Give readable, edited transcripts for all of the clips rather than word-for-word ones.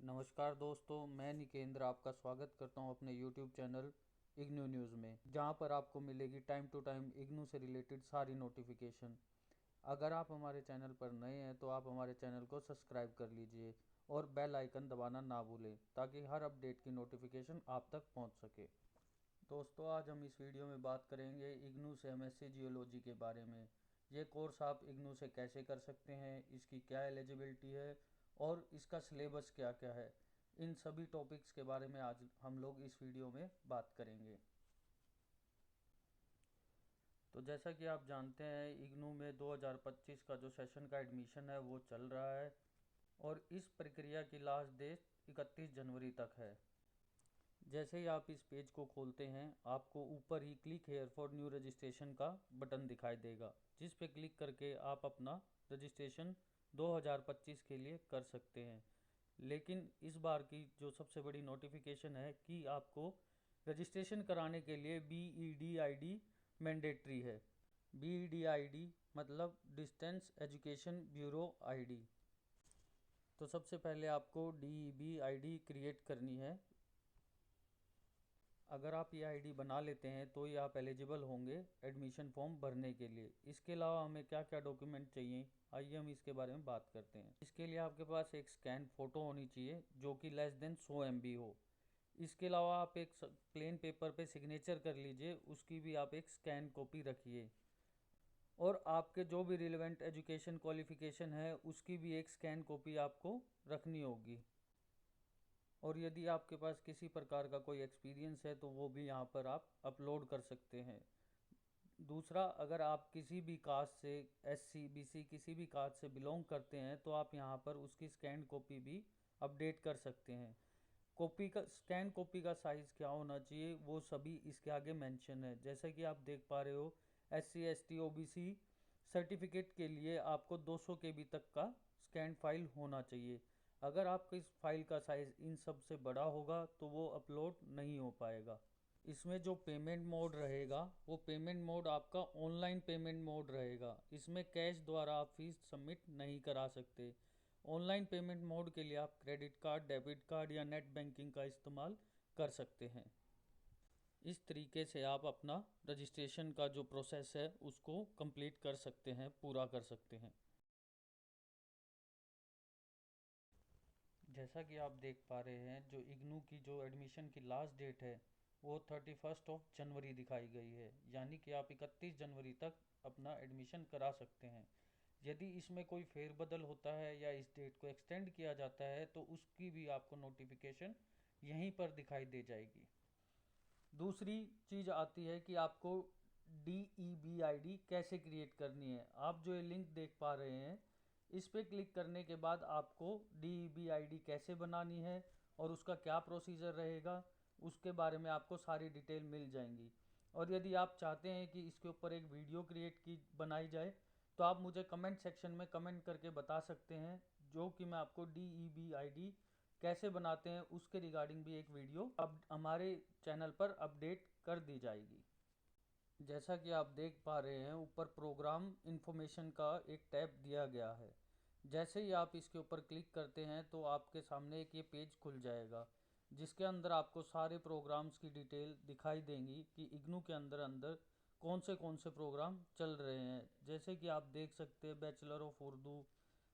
नमस्कार दोस्तों, मैं निकेंद्र आपका स्वागत करता हूं अपने YouTube चैनल इग्नू न्यूज़ में, जहां पर आपको मिलेगी टाइम टू टाइम इग्नू से रिलेटेड सारी नोटिफिकेशन। अगर आप हमारे चैनल पर नए हैं तो आप हमारे चैनल को सब्सक्राइब कर लीजिए और बेल आइकन दबाना ना भूलें ताकि हर अपडेट की नोटिफिकेशन आप तक पहुंच सके। दोस्तों, आज हम इस वीडियो में बात करेंगे इग्नू से MSc जियोलॉजी के बारे में। ये कोर्स आप इग्नू से कैसे कर सकते हैं, इसकी क्या एलिजिबिलिटी है और इसका सिलेबस क्या क्या है। इन सभी टॉपिक्स के बारे में आज हम लोग इस वीडियो में बात करेंगे। तो जैसा कि आप जानते हैं, इग्नू में 2025 का जो सेशन का एडमिशन है वो चल रहा है और इस प्रक्रिया की लास्ट डेट 31 जनवरी तक है। जैसे ही आप इस पेज को खोलते हैं, आपको ऊपर ही click here for new registration का बटन दिखाई देगा, जिस पे क्लिक करके आप अपना रजिस्ट्रेशन 2025 के लिए कर सकते हैं। लेकिन इस बार की जो सबसे बड़ी नोटिफिकेशन है कि आपको रजिस्ट्रेशन कराने के लिए BED ID मैंडेटरी है। BED ID मतलब डिस्टेंस एजुकेशन ब्यूरो ID। तो सबसे पहले आपको DEB ID क्रिएट करनी है। अगर आप ये आईडी बना लेते हैं तो ये आप एलिजिबल होंगे एडमिशन फॉर्म भरने के लिए। इसके अलावा हमें क्या क्या डॉक्यूमेंट चाहिए, आइए हम इसके बारे में बात करते हैं। इसके लिए आपके पास एक स्कैन फ़ोटो होनी चाहिए जो कि लेस देन 100 MB हो। इसके अलावा आप एक प्लेन पेपर पे सिग्नेचर कर लीजिए, उसकी भी आप एक स्कैन कॉपी रखिए। और आपके जो भी रिलेवेंट एजुकेशन क्वालिफिकेशन है उसकी भी एक स्कैन कॉपी आपको रखनी होगी। और यदि आपके पास किसी प्रकार का कोई एक्सपीरियंस है तो वो भी यहाँ पर आप अपलोड कर सकते हैं। दूसरा, अगर आप किसी भी कास्ट से, SC BC किसी भी कास्ट से बिलोंग करते हैं तो आप यहाँ पर उसकी स्कैन कॉपी भी अपडेट कर सकते हैं। कॉपी का स्कैन कॉपी का साइज़ क्या होना चाहिए वो सभी इसके आगे मेंशन है। जैसे कि आप देख पा रहे हो, SC ST OBC सर्टिफिकेट के लिए आपको 200 KB तक का स्कैन फाइल होना चाहिए। अगर आपका इस फाइल का साइज़ इन सब से बड़ा होगा तो वो अपलोड नहीं हो पाएगा। इसमें जो पेमेंट मोड रहेगा वो पेमेंट मोड आपका ऑनलाइन पेमेंट मोड रहेगा। इसमें कैश द्वारा आप फीस सबमिट नहीं करा सकते। ऑनलाइन पेमेंट मोड के लिए आप क्रेडिट कार्ड, डेबिट कार्ड या नेट बैंकिंग का इस्तेमाल कर सकते हैं। इस तरीके से आप अपना रजिस्ट्रेशन का जो प्रोसेस है उसको कंप्लीट कर सकते हैं, पूरा कर सकते हैं। जैसा कि आप देख पा रहे हैं, जो इग्नू की जो एडमिशन की लास्ट डेट है वो 31 जनवरी दिखाई गई है, यानी कि आप 31 जनवरी तक अपना एडमिशन करा सकते हैं। यदि इसमें कोई फेरबदल होता है या इस डेट को एक्सटेंड किया जाता है तो उसकी भी आपको नोटिफिकेशन यहीं पर दिखाई दे जाएगी। दूसरी चीज़ आती है कि आपको DEB ID कैसे क्रिएट करनी है। आप जो ये लिंक देख पा रहे हैं, इस पर क्लिक करने के बाद आपको DEB ID कैसे बनानी है और उसका क्या प्रोसीजर रहेगा उसके बारे में आपको सारी डिटेल मिल जाएंगी। और यदि आप चाहते हैं कि इसके ऊपर एक वीडियो क्रिएट की बनाई जाए तो आप मुझे कमेंट सेक्शन में कमेंट करके बता सकते हैं, जो कि मैं आपको DEB ID कैसे बनाते हैं उसके रिगार्डिंग भी एक वीडियो अब हमारे चैनल पर अपडेट कर दी जाएगी। जैसा कि आप देख पा रहे हैं, ऊपर प्रोग्राम इन्फॉर्मेशन का एक टैब दिया गया है। जैसे ही आप इसके ऊपर क्लिक करते हैं तो आपके सामने एक ये पेज खुल जाएगा, जिसके अंदर आपको सारे प्रोग्राम्स की डिटेल दिखाई देंगी कि इग्नू के अंदर अंदर कौन से प्रोग्राम चल रहे हैं। जैसे कि आप देख सकते हैं, bachelor of Urdu,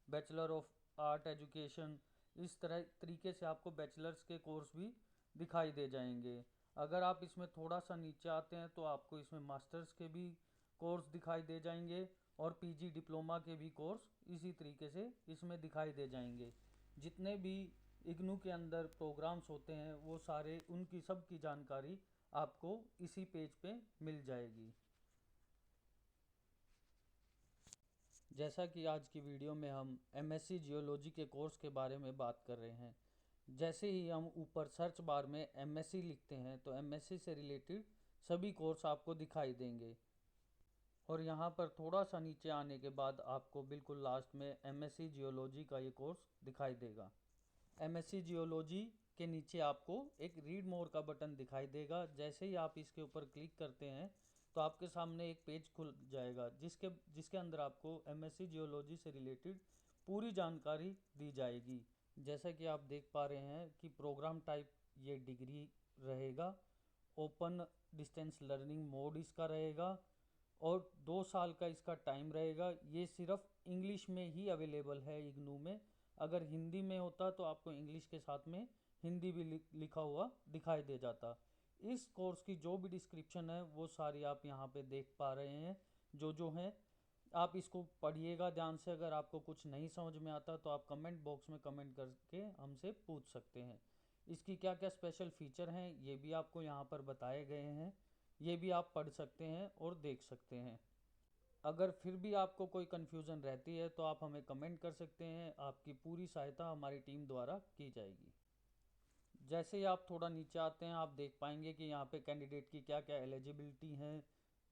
bachelor of art education, इस तरह तरीके से आपको बैचलर्स के कोर्स भी दिखाई दे जाएंगे। अगर आप इसमें थोड़ा सा नीचे आते हैं तो आपको इसमें मास्टर्स के भी कोर्स दिखाई दे जाएंगे और PG डिप्लोमा के भी कोर्स इसी तरीके से इसमें दिखाई दे जाएंगे। जितने भी इग्नू के अंदर प्रोग्राम्स होते हैं वो सारे, उनकी सब की जानकारी आपको इसी पेज पे मिल जाएगी। जैसा कि आज की वीडियो में हम MSc जियोलॉजी के कोर्स के बारे में बात कर रहे हैं, जैसे ही हम ऊपर सर्च बार में MSc लिखते हैं तो MSc से रिलेटेड सभी कोर्स आपको दिखाई देंगे। और यहाँ पर थोड़ा सा नीचे आने के बाद आपको बिल्कुल लास्ट में MSc जियोलॉजी का ये कोर्स दिखाई देगा। MSc जियोलॉजी के नीचे आपको एक रीड मोर का बटन दिखाई देगा। जैसे ही आप इसके ऊपर क्लिक करते हैं तो आपके सामने एक पेज खुल जाएगा, जिसके जिसके अंदर आपको MSc जियोलॉजी से रिलेटेड पूरी जानकारी दी जाएगी। जैसा कि आप देख पा रहे हैं कि प्रोग्राम टाइप ये डिग्री रहेगा, ओपन डिस्टेंस लर्निंग मोड इसका रहेगा और 2 साल का इसका टाइम रहेगा। ये सिर्फ इंग्लिश में ही अवेलेबल है इग्नू में। अगर हिंदी में होता तो आपको इंग्लिश के साथ में हिंदी भी लिखा हुआ दिखाई दे जाता। इस कोर्स की जो भी डिस्क्रिप्शन है वो सारी आप यहाँ पे देख पा रहे हैं। जो हैं आप इसको पढ़िएगा ध्यान से। अगर आपको कुछ नहीं समझ में आता तो आप कमेंट बॉक्स में कमेंट करके हमसे पूछ सकते हैं। इसकी क्या क्या स्पेशल फीचर हैं ये भी आपको यहाँ पर बताए गए हैं, ये भी आप पढ़ सकते हैं और देख सकते हैं। अगर फिर भी आपको कोई कन्फ्यूज़न रहती है तो आप हमें कमेंट कर सकते हैं, आपकी पूरी सहायता हमारी टीम द्वारा की जाएगी। जैसे ही आप थोड़ा नीचे आते हैं आप देख पाएंगे कि यहाँ पे कैंडिडेट की क्या क्या एलिजिबिलिटी है,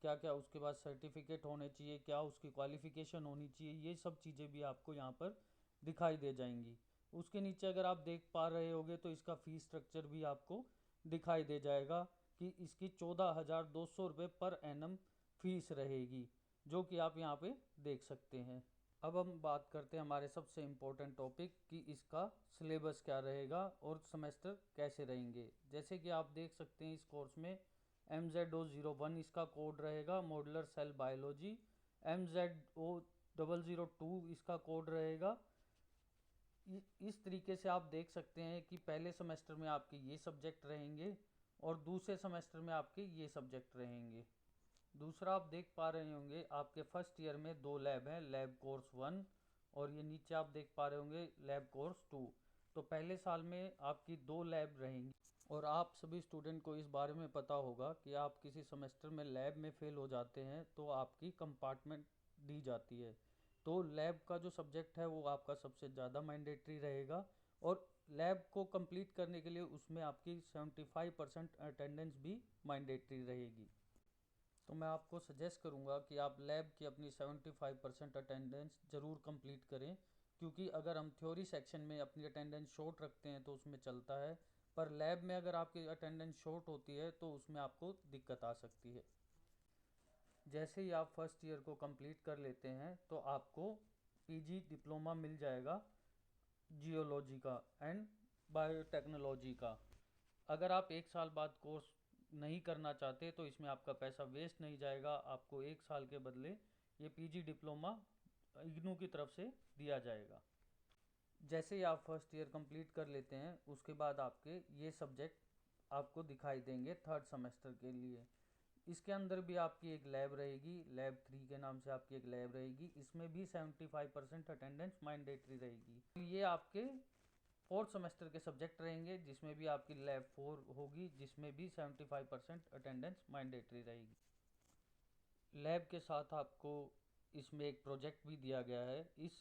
क्या क्या उसके बाद सर्टिफिकेट होने चाहिए, क्या उसकी क्वालिफ़िकेशन होनी चाहिए, ये सब चीज़ें भी आपको यहाँ पर दिखाई दे जाएंगी। उसके नीचे अगर आप देख पा रहे होगे तो इसका फ़ीस स्ट्रक्चर भी आपको दिखाई दे जाएगा कि इसकी 14,200 रुपये पर एनम फीस रहेगी, जो कि आप यहाँ पे देख सकते हैं। अब हम बात करते हैं हमारे सबसे इम्पोर्टेंट टॉपिक कि इसका सिलेबस क्या रहेगा और सेमेस्टर कैसे रहेंगे। जैसे कि आप देख सकते हैं इस कोर्स में MZ001 इसका कोड रहेगा, मॉड्यूलर सेल बायोलॉजी। MZ002 इसका कोड रहेगा। इस तरीके से आप देख सकते हैं कि पहले सेमेस्टर में आपके ये सब्जेक्ट रहेंगे और दूसरे सेमेस्टर में आपके ये सब्जेक्ट रहेंगे। दूसरा आप देख पा रहे होंगे आपके फर्स्ट ईयर में 2 लैब हैं, लैब कोर्स 1 और ये नीचे आप देख पा रहे होंगे लैब कोर्स 2। तो पहले साल में आपकी 2 लैब रहेंगी और आप सभी स्टूडेंट को इस बारे में पता होगा कि आप किसी सेमेस्टर में लैब में फेल हो जाते हैं तो आपकी कंपार्टमेंट दी जाती है। तो लैब का जो सब्जेक्ट है वो आपका सबसे ज़्यादा मैंडेटरी रहेगा और लैब को कंप्लीट करने के लिए उसमें आपकी 75% अटेंडेंस भी मैंडेटरी रहेगी। तो मैं आपको सजेस्ट करूंगा कि आप लैब की अपनी 75% अटेंडेंस ज़रूर कंप्लीट करें, क्योंकि अगर हम थ्योरी सेक्शन में अपनी अटेंडेंस शॉर्ट रखते हैं तो उसमें चलता है, पर लैब में अगर आपकी अटेंडेंस शॉर्ट होती है तो उसमें आपको दिक्कत आ सकती है। जैसे ही आप फर्स्ट ईयर को कंप्लीट कर लेते हैं तो आपको पीजी डिप्लोमा मिल जाएगा जियोलॉजी का एंड बायोटेक्नोलॉजी का। अगर आप 1 साल बाद कोर्स नहीं करना चाहते तो इसमें आपका पैसा वेस्ट नहीं जाएगा, आपको 1 साल के बदले ये पीजी डिप्लोमा इग्नू की तरफ से दिया जाएगा। जैसे ही आप फर्स्ट ईयर कंप्लीट कर लेते हैं उसके बाद आपके ये सब्जेक्ट आपको दिखाई देंगे थर्ड सेमेस्टर के लिए। इसके अंदर भी आपकी एक लैब रहेगी, लैब 3 के नाम से आपकी एक लैब रहेगी, इसमें भी 75% अटेंडेंस मैंडेटरी रहेगी। ये आपके फोर्थ सेमेस्टर के सब्जेक्ट रहेंगे जिसमें भी आपकी लैब 4 होगी, जिसमें भी 75% अटेंडेंस मैंडेटरी रहेगी। लैब के साथ आपको इसमें एक प्रोजेक्ट भी दिया गया है। इस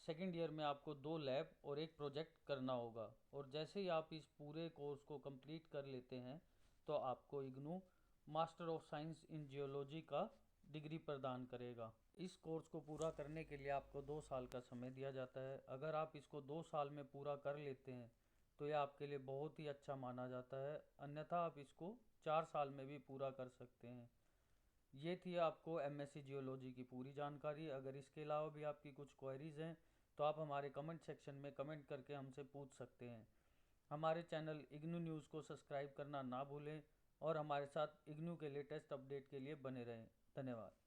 सेकेंड ईयर में आपको 2 लैब और एक प्रोजेक्ट करना होगा और जैसे ही आप इस पूरे कोर्स को कंप्लीट कर लेते हैं तो आपको IGNOU master of science in geology का डिग्री प्रदान करेगा। इस कोर्स को पूरा करने के लिए आपको 2 साल का समय दिया जाता है। अगर आप इसको 2 साल में पूरा कर लेते हैं तो यह आपके लिए बहुत ही अच्छा माना जाता है, अन्यथा आप इसको 4 साल में भी पूरा कर सकते हैं। ये थी आपको एमएससी जियोलॉजी की पूरी जानकारी। अगर इसके अलावा भी आपकी कुछ क्वेरीज हैं तो आप हमारे कमेंट सेक्शन में कमेंट करके हमसे पूछ सकते हैं। हमारे चैनल इग्नू न्यूज़ को सब्सक्राइब करना ना भूलें और हमारे साथ इग्नू के लेटेस्ट अपडेट के लिए बने रहें। धन्यवाद।